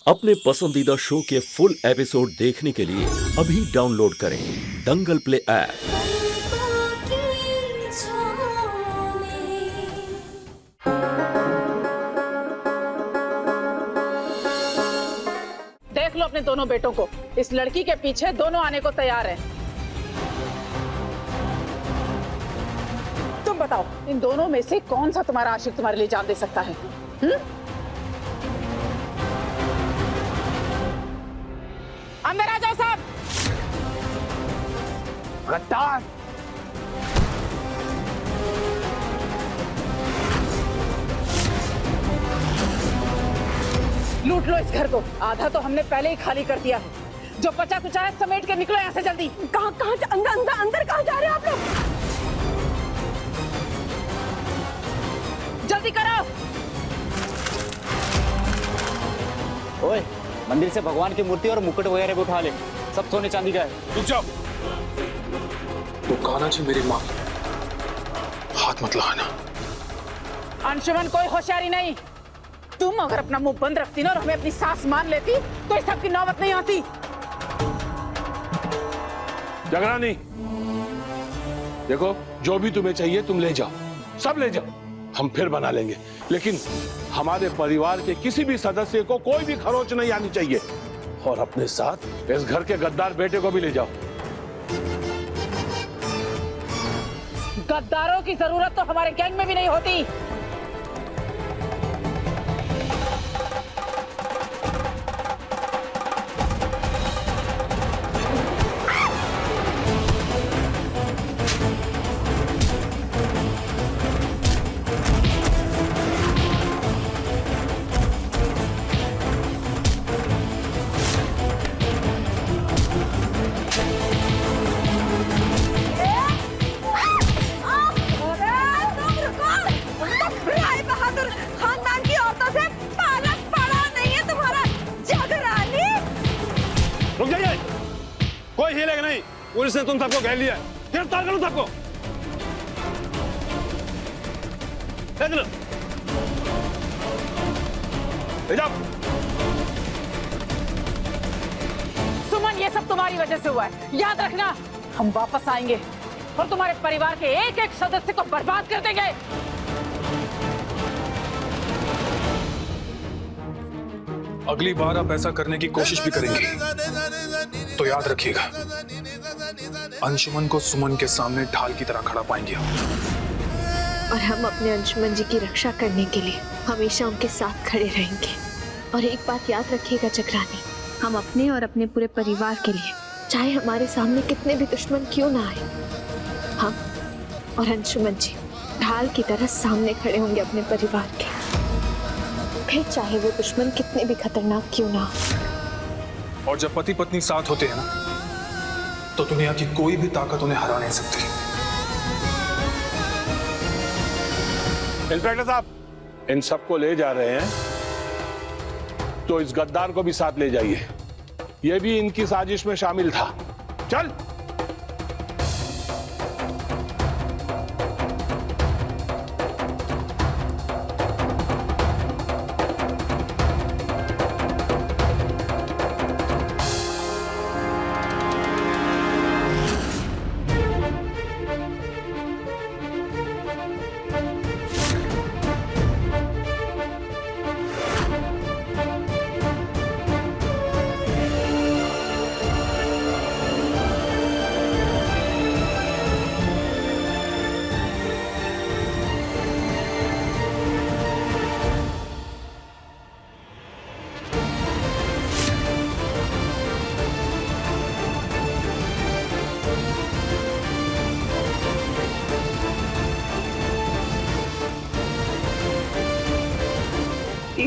अपने पसंदीदा शो के फुल एपिसोड देखने के लिए अभी डाउनलोड करें दंगल प्ले ऐप। देख लो अपने दोनों बेटों को, इस लड़की के पीछे दोनों आने को तैयार हैं। तुम बताओ, इन दोनों में से कौन सा तुम्हारा आशिक तुम्हारे लिए जान दे सकता है? अंदर आ जाओ साहब। गद्दार! लूट लो इस घर को, आधा तो हमने पहले ही खाली कर दिया है। जो बचा कुचा है समेट के निकलो यहाँ से जल्दी। कहाँ अंदर कहाँ जा रहे हो आप लोग? जल्दी करो। ओए, मंदिर से भगवान की मूर्ति और मुकुट वगैरह भी उठा ले, सब सोने चांदी का है। रुक जाओ। तो कान्हा जी मेरी माँ, हाथ मत लगाना। अंशुमन, कोई होशियारी नहीं। तुम अगर अपना मुंह बंद रखती ना और हमें अपनी सास मान लेती तो इस सब की नौबत नहीं आती। जगरानी, देखो जो भी तुम्हें चाहिए तुम ले जाओ, सब ले जाओ, हम फिर बना लेंगे, लेकिन हमारे परिवार के किसी भी सदस्य को कोई भी खरोच नहीं आनी चाहिए। और अपने साथ इस घर के गद्दार बेटे को भी ले जाओ। गद्दारों की जरूरत तो हमारे गैंग में भी नहीं होती। रुक जाइए, कोई हिलेगा नहीं। पुलिस ने तुम सबको घेर लिया है, गिरफ्तार करो सबको। ले जाओ। सुमन, ये सब तुम्हारी वजह से हुआ है, याद रखना। हम वापस आएंगे और तुम्हारे परिवार के एक एक सदस्य को बर्बाद कर देंगे। अगली बार आप ऐसा करने की कोशिश भी करेंगे तो याद रखिएगा, अंशुमन को सुमन के सामने ढाल की तरह खड़ा पाएंगे। और हम अपने अंशुमन जी की रक्षा करने के लिए हमेशा उनके साथ खड़े रहेंगे। और एक बात याद रखिएगा जगरानी, हम अपने और अपने पूरे परिवार के लिए, चाहे हमारे सामने कितने भी दुश्मन क्यों ना आए, हम और अंशुमन जी ढाल की तरह सामने खड़े होंगे अपने परिवार के, फिर चाहे वो दुश्मन कितने भी खतरनाक क्यों ना हो। और जब पति पत्नी साथ होते हैं ना, तो दुनिया की कोई भी ताकत उन्हें हरा नहीं सकती। इंस्पेक्टर साहब, इन सबको ले जा रहे हैं तो इस गद्दार को भी साथ ले जाइए, यह भी इनकी साजिश में शामिल था। चल।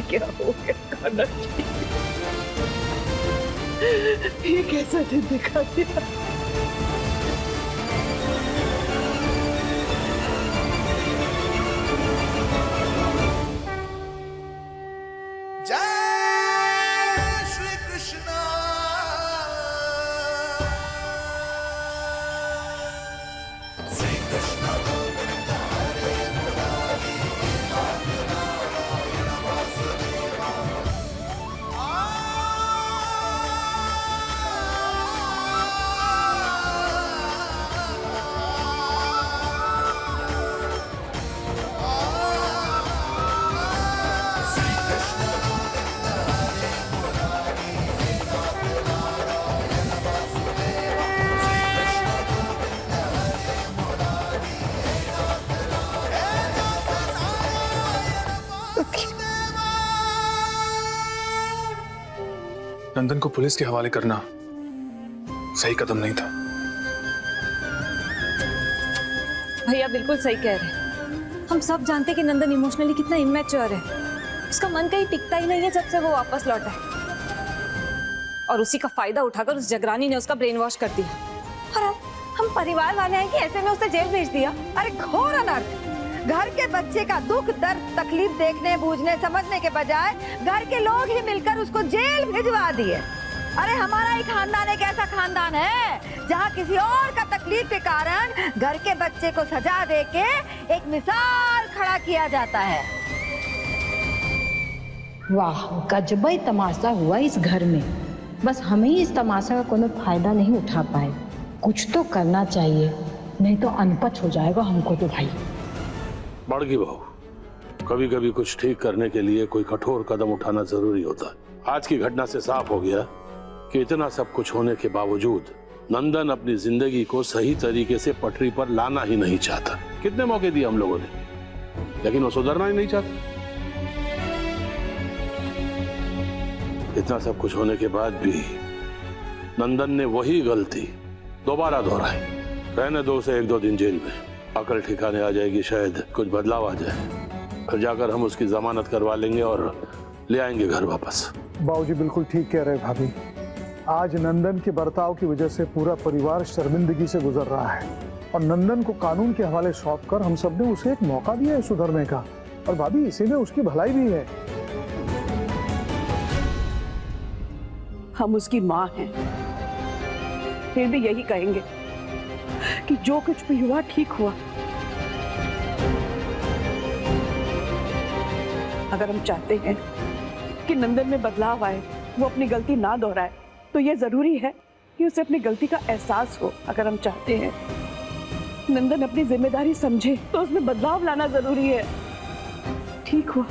क्या हो गया कान्हा जी? ये कैसा दिन दिखा दिया? नंदन को पुलिस के हवाले करना सही कदम नहीं था। भैया बिल्कुल सही कह रहे हैं। हम सब जानते कि नंदन इमोशनली कितना इमेच्योर है। उसका मन कहीं टिकता ही नहीं है जब से वो वापस लौटा है, और उसी का फायदा उठाकर उस जगरानी ने उसका ब्रेन वॉश कर दिया। और अब हम परिवार वाले हैं कि ऐसे में उसे जेल भेज दिया। अरे घोर अनर्थ। घर के बच्चे का दुख दर्द तकलीफ देखने बूझने समझने के बजाय घर के लोग ही मिलकर उसको जेल भिजवा दिए। अरे हमारा ही खानदान एक ऐसा खानदान है जहाँ किसी और का तकलीफ के कारण घर के बच्चे को सजा देके एक मिसाल खड़ा किया जाता है। वाह, गजबई तमाशा हुआ इस घर में। बस हमें ही इस तमाशा का कोई फायदा नहीं उठा पाए। कुछ तो करना चाहिए, नहीं तो अनपच हो जाएगा हमको तो भाई। बड़गी बहू, कभी कभी कुछ ठीक करने के लिए कोई कठोर कदम उठाना जरूरी होता है। आज की घटना से साफ हो गया कि इतना सब कुछ होने के बावजूद नंदन अपनी जिंदगी को सही तरीके से पटरी पर लाना ही नहीं चाहता। कितने मौके दिए हम लोगों ने, लेकिन वो सुधरना ही नहीं चाहता। इतना सब कुछ होने के बाद भी नंदन ने वही गलती दोबारा दोहराई। रहने दो उसे 1-2 दिन जेल में, अकल ठिकाने आ जाएगी, शायद कुछ बदलाव आ जाए। फिर जाकर हम उसकी जमानत करवा लेंगे और ले आएंगे घर वापस। बाबूजी बिल्कुल ठीक कह रहे हैं भाभी। आज नंदन के बर्ताव की वजह से पूरा परिवार शर्मिंदगी से गुजर रहा है, और नंदन को कानून के हवाले सौंपकर हम सब ने उसे एक मौका दिया है सुधरने का। और भाभी इसी में उसकी भलाई भी है। हम उसकी माँ हैं, फिर भी यही कहेंगे कि जो कुछ भी हुआ ठीक हुआ। अगर हम चाहते हैं कि नंदन में बदलाव आए, वो अपनी गलती ना दोहराए, तो ये जरूरी है कि उसे अपनी गलती का एहसास हो। अगर हम चाहते हैं नंदन अपनी जिम्मेदारी समझे, तो उसमें बदलाव लाना जरूरी है। ठीक हुआ,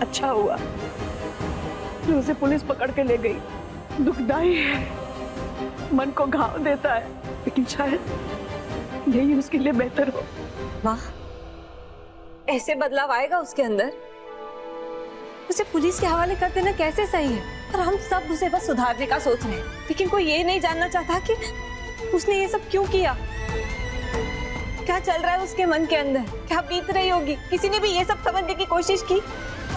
अच्छा हुआ जो उसे पुलिस पकड़ के ले गई। दुखदाई है, मन को घाव देता है, लेकिन शायद यही उसके लिए बेहतर हो। वाह, ऐसे बदलाव आएगा उसके अंदर? उसे पुलिस के हवाले कर देना कैसे सही है? और हम सब उसे बस सुधारने का सोच रहे हैं, लेकिन कोई ये नहीं जानना चाहता कि उसने ये सब क्यों किया। क्या चल रहा है उसके मन के अंदर, क्या बीत रही होगी। किसी ने भी ये सब समझने की कोशिश की?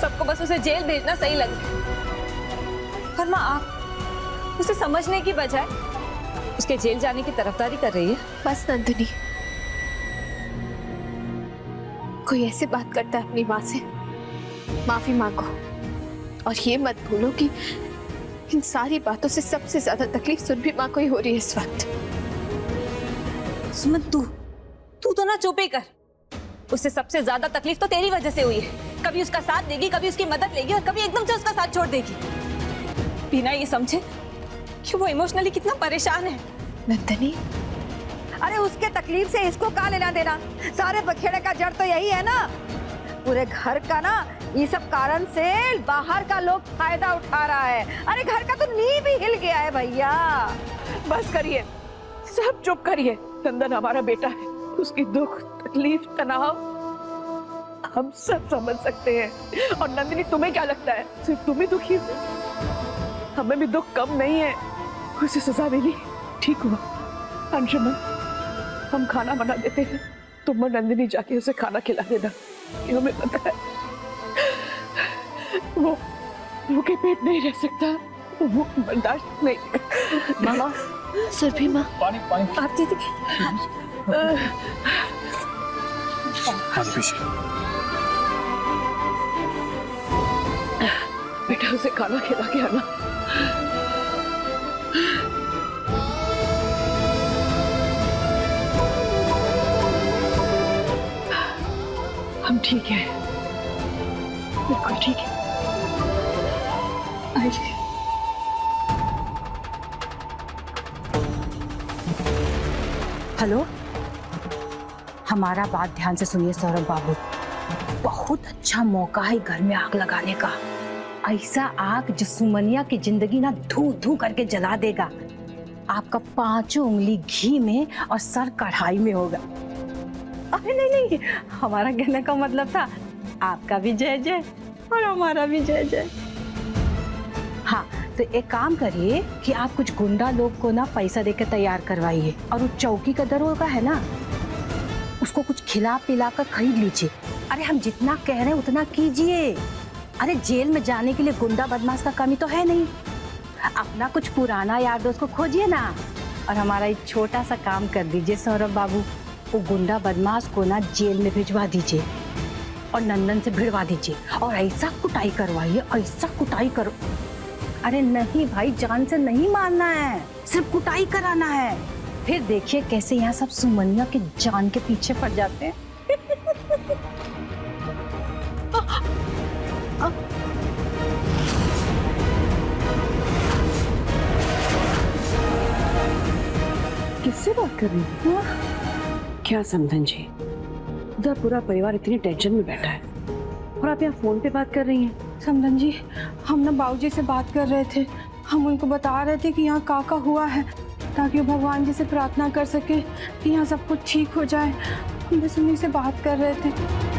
सबको बस उसे जेल भेजना सही लगे। पर माँ, आप उसे समझने की बजाय उसके जेल जाने की तरफदारी कर रही है। बस नंदिनी, कोई ऐसे बात करता है अपनी माँ से, माफी मांगो। और ये मत भूलो कि इन सारी बातों से सबसे ज्यादा तकलीफ सुरभि माँ को ही हो रही है इस वक्त। सुमन, तू तो ना चुप ही कर। उससे सबसे ज्यादा तकलीफ तो तेरी वजह से हुई है। कभी उसका साथ देगी, कभी उसकी मदद लेगी, और कभी एकदम से उसका साथ छोड़ देगी, बिना ये समझे कि वो इमोशनली कितना परेशान है। नंदिनी, अरे उसके तकलीफ से इसको क्या लेना देना? सारे बखेड़े का जड़ तो यही है ना। पूरे घर का ना ये सब कारण से बाहर का लोग फायदा उठा रहा है। अरे घर का तो नींव भी हिल गया है भैया। बस करिए, सब चुप करिए। नंदन हमारा बेटा है, उसकी दुख तकलीफ तनाव हम सब समझ सकते हैं। और नंदिनी, तुम्हें क्या लगता है सिर्फ तुम ही दुखी हो? हमें भी दुख कम नहीं है। उसे सजा मिली, ठीक हुआ। अंशुमन, हम खाना बना देते हैं, तुम और नंदिनी जाके उसे खाना खिला देना। ये हमें पता है वो भूखे पेट नहीं रह सकता, वो बर्दाश्त नहीं। मामा, सुरभि माँ, पानी आप दीदी बेटा, उसे खाना खिला के आना। हम ठीक है, बिल्कुल ठीक है। आइए। हेलो, हमारा बात ध्यान से सुनिए सौरभ बाबू। बहुत अच्छा मौका है घर में आग लगाने का। ऐसा आग जो सुमनिया की जिंदगी ना धू धू करके जला देगा। आपका 5 उंगली घी में और सर कढ़ाई में होगा। अरे नहीं, हमारा कहने का मतलब था आपका भी जय जय और हमारा भी जय जय। हाँ, तो एक काम करिए कि आप कुछ गुंडा लोग को ना पैसा देकर तैयार करवाइए, और वो चौकी का दरोगा है ना, उसको कुछ खिला पिला कर खरीद लीजिए। अरे हम जितना कह रहे हैं उतना कीजिए। अरे जेल में जाने के लिए गुंडा बदमाश का कमी तो है नहीं। अपना कुछ पुराना यार दोस्त को खोजिए ना, और हमारा एक छोटा सा काम कर दीजिए सौरभ बाबू, वो गुंडा बदमाश को ना जेल में भिजवा दीजिए और नंदन से भिड़वा दीजिए, और ऐसा कुटाई करवाइए, ऐसा कुटाई करो। अरे नहीं भाई, जान से नहीं मारना है, सिर्फ कुटाई कराना है। फिर देखिए कैसे यहाँ सब सुमनिया के जान के पीछे पड़ जाते हैं। किससे बात कर रही है? क्या समधन जी, उधर पूरा परिवार इतनी टेंशन में बैठा है और आप यहाँ फोन पे बात कर रही हैं। समधन जी, हम ना बाबूजी से बात कर रहे थे। हम उनको बता रहे थे कि यहाँ काका हुआ है, ताकि वो भगवान जी से प्रार्थना कर सके कि यहाँ सब कुछ ठीक हो जाए। हम बस उन्हीं से बात कर रहे थे।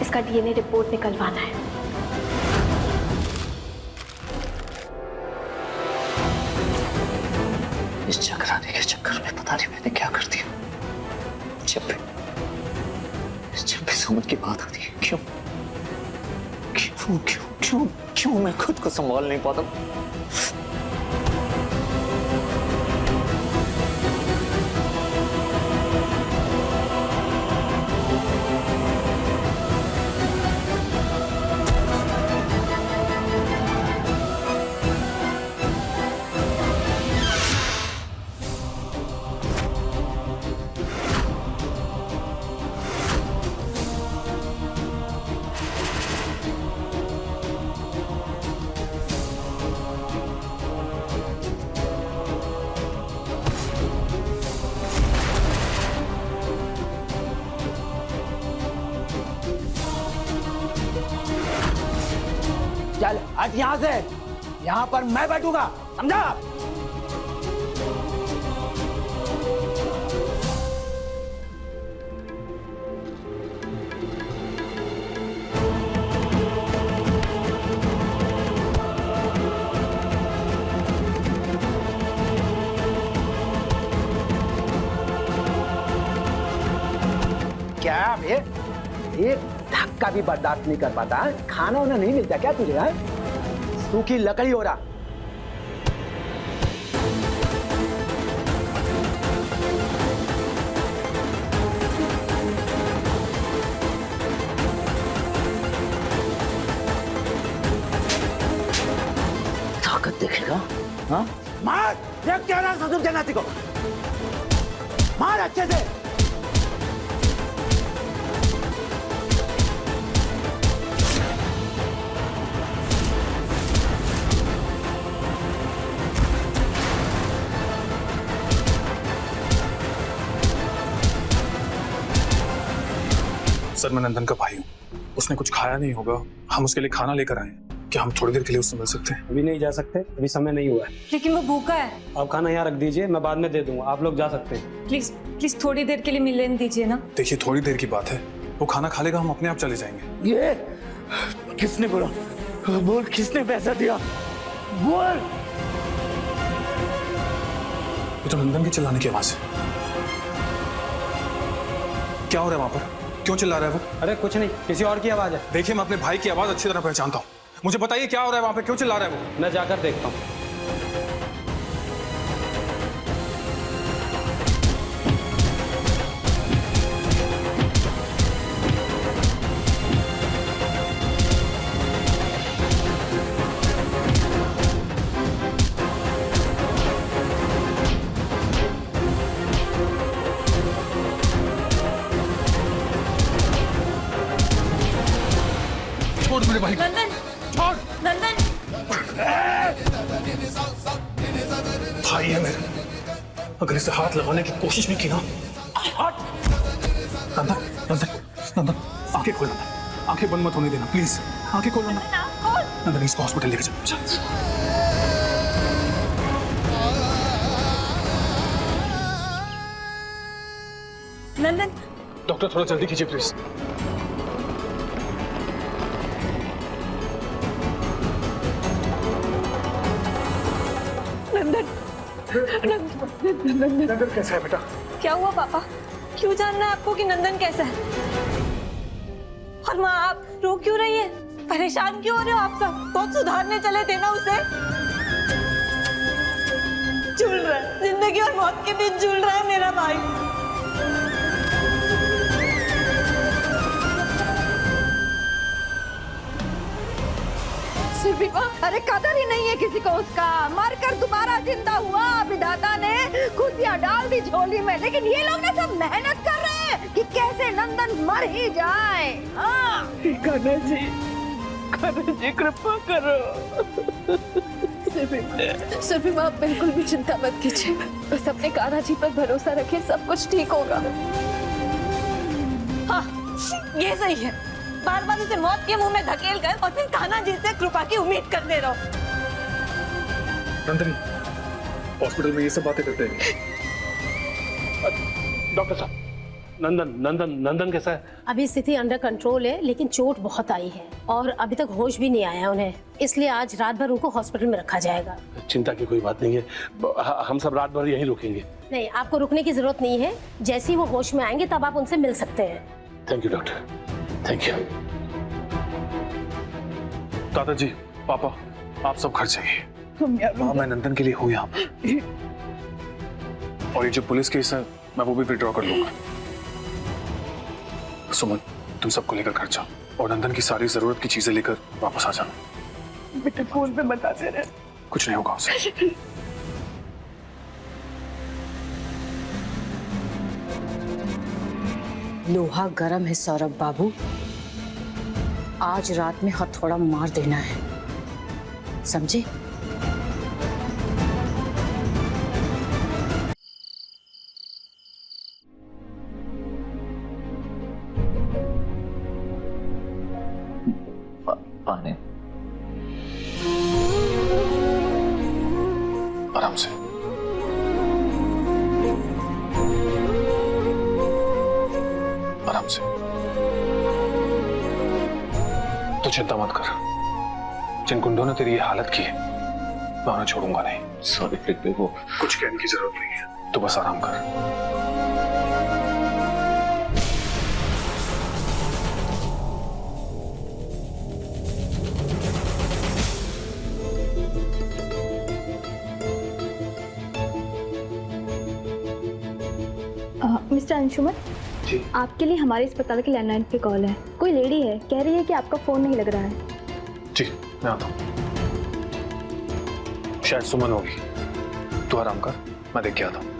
इसका डीएनए रिपोर्ट निकलवाना है। इस चक्राने के चक्कर में पता नहीं मैंने क्या कर दिया। जब भी सुमन की बात आती है, क्यों क्यों क्यों क्यों क्यों मैं खुद को संभाल नहीं पाता। चल हट यहाँ से, यहाँ पर मैं बैठूंगा, समझा? क्या बे? एक धक्का भी बर्दाश्त नहीं कर पाता है? खाना वाना नहीं मिलता क्या तुझे? है सूखी लकड़ी हो रहा। ताकत देखेगा? हाँ मार! देख क्या रहा ससुर के नाती को, मार अच्छे से। सर, मैं नंदन का भाई हूँ। उसने कुछ खाया नहीं होगा, हम उसके लिए खाना लेकर आए हैं। क्या हम थोड़ी देर के लिए उससे मिल सकते हैं? अभी नहीं जा सकते, अभी समय नहीं हुआ है। लेकिन वो भूखा है। आप खाना यहाँ रख दीजिए, मैं बाद में दे दूंगा, आप लोग जा सकते हैं। प्लीज प्लीज थोड़ी देर के लिए मिलने दीजिए ना। देखिए, थोड़ी देर की बात है, वो खाना खा लेगा, हम अपने आप चले जाएंगे। ये किसने बोला? बोल, किसने पैसा दिया? बोल। ये तो नंदन की चिल्लाने की आवाज है। क्या हो रहा है वहां पर? क्यों चिल्ला रहा है वो? अरे कुछ नहीं, किसी और की आवाज है। देखिए, मैं अपने भाई की आवाज अच्छी तरह पहचानता हूँ। मुझे बताइए क्या हो रहा है वहां पे, क्यों चिल्ला रहा है वो? मैं जाकर देखता हूँ। छोड़ मेरे भाई। नंदन, छोड़। नंदन। भाई है मेरे, अगर इसे हाथ लगाने की कोशिश भी की ना, नंदन नंदन नंदन, आंखें खोल नंदन, आंखें बंद मत होने देना प्लीज, आंखें खोल नंदन, इसको हॉस्पिटल लेके चलो। नंदन, डॉक्टर थोड़ा जल्दी कीजिए प्लीज। नंदन कैसा है बेटा? क्या हुआ पापा? क्यों जानना है आपको कि नंदन कैसा है? और माँ, आप रो क्यों रही है? परेशान क्यों हो रहे हो आप सब? बहुत सुधारने चले थे ना उसे। झूल रहा है, जिंदगी और मौत के बीच झूल रहा है मेरा भाई। अरे कदर ही नहीं है किसी को उसका। मरकर दोबारा जिंदा हुआ, विधाता ने खुशियां डाल दी झोली में, लेकिन ये लोग ना सब मेहनत कर रहे हैं कि कैसे नंदन मर ही जाए। कान्हा जी कृपा करो। सुरभि माँ, बिल्कुल भी चिंता मत कीजिए, बस अपने कान्हा जी पर भरोसा रखिए, सब कुछ ठीक होगा। हाँ, ये सही है। बार बार उसे मौत के मुंह में धकेल कर और फिर कान्हा जी से कृपा की उम्मीद करते रहो। नंदनी, हॉस्पिटल में ये सब बातें करते हैं। डॉक्टर साहब, नंदन कैसा है? अभी स्थिति अंडर कंट्रोल है, लेकिन चोट बहुत आई है और अभी तक होश भी नहीं आया उन्हें, इसलिए आज रात भर उनको हॉस्पिटल में रखा जाएगा। चिंता की कोई बात नहीं है, हम सब रात भर यहीं रुकेंगे। नहीं, आपको रुकने की जरूरत नहीं है, जैसे ही वो होश में आएंगे तब आप उनसे मिल सकते हैं। Thank you doctor, thank you. दादाजी, पापा, आप सब घर जाइए। मैं नंदन के लिए हूँ यहाँ पर, और ये जो पुलिस केस है मैं वो भी विड्रॉ कर लूंगा। सुमन, तुम सबको लेकर घर जाओ और नंदन की सारी जरूरत की चीजें लेकर वापस आ जाना। बेटा फोन पे बताते रहे। कुछ नहीं होगा उसे। लोहा गरम है सौरभ बाबू, आज रात में हथौड़ा मार देना है, समझे? पानी। आराम से। आराम से। तो चिंता मत कर, जिन गुंडों ने तेरी ये हालत की है मैं उन्हें छोड़ूंगा नहीं। सॉरी पृथ्वी, वो कुछ कहने की जरूरत नहीं है, तो बस आराम कर। मिस्टर अंशुमन, आपके लिए हमारे अस्पताल के लैंडलाइन पे कॉल है। कोई लेडी है, कह रही है कि आपका फोन नहीं लग रहा है। जी, मैं आता हूँ। शायद सुमन होगी, तू आराम कर, मैं देख के आता हूँ।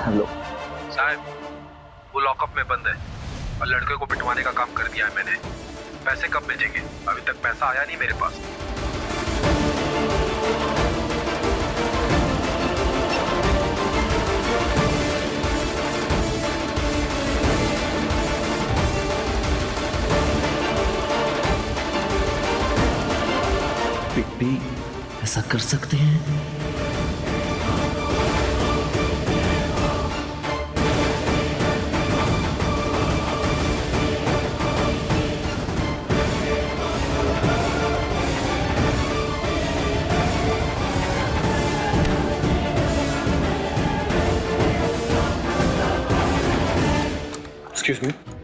हेलो साहब, वो लॉकअप में बंद है और लड़के को पिटवाने का काम कर दिया है मैंने। पैसे कब भेजेंगे? अभी तक पैसा आया नहीं मेरे पास। पिप्पी, ऐसा कर सकते हैं?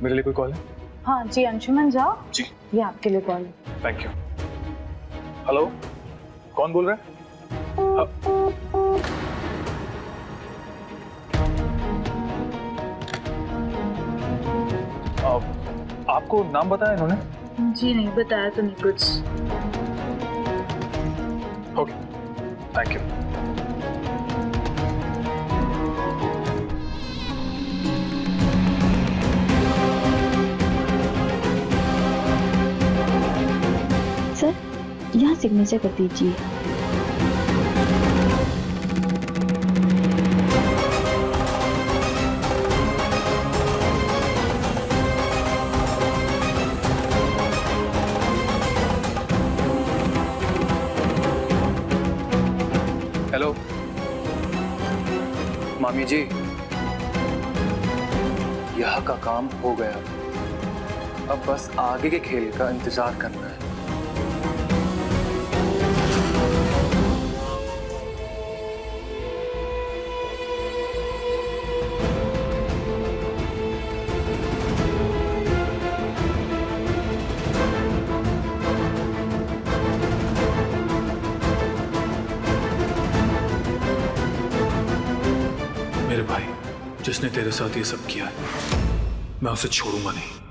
मेरे लिए कोई कॉल है? हाँ जी अंशुमन जाओ जी। ये आपके लिए कॉल है। Thank you. हेलो, कौन बोल रहा है? आपको नाम बताया इन्होंने? जी नहीं बताया तो नहीं कुछ। Okay, thank you. सर यहाँ सिग्नेचर कर दीजिए। हेलो मामी जी, यहाँ का काम हो गया, अब बस आगे के खेल का इंतजार करना है। मेरे भाई, जिसने तेरे साथ ये सब किया है, मैं उसे छोड़ूंगा नहीं।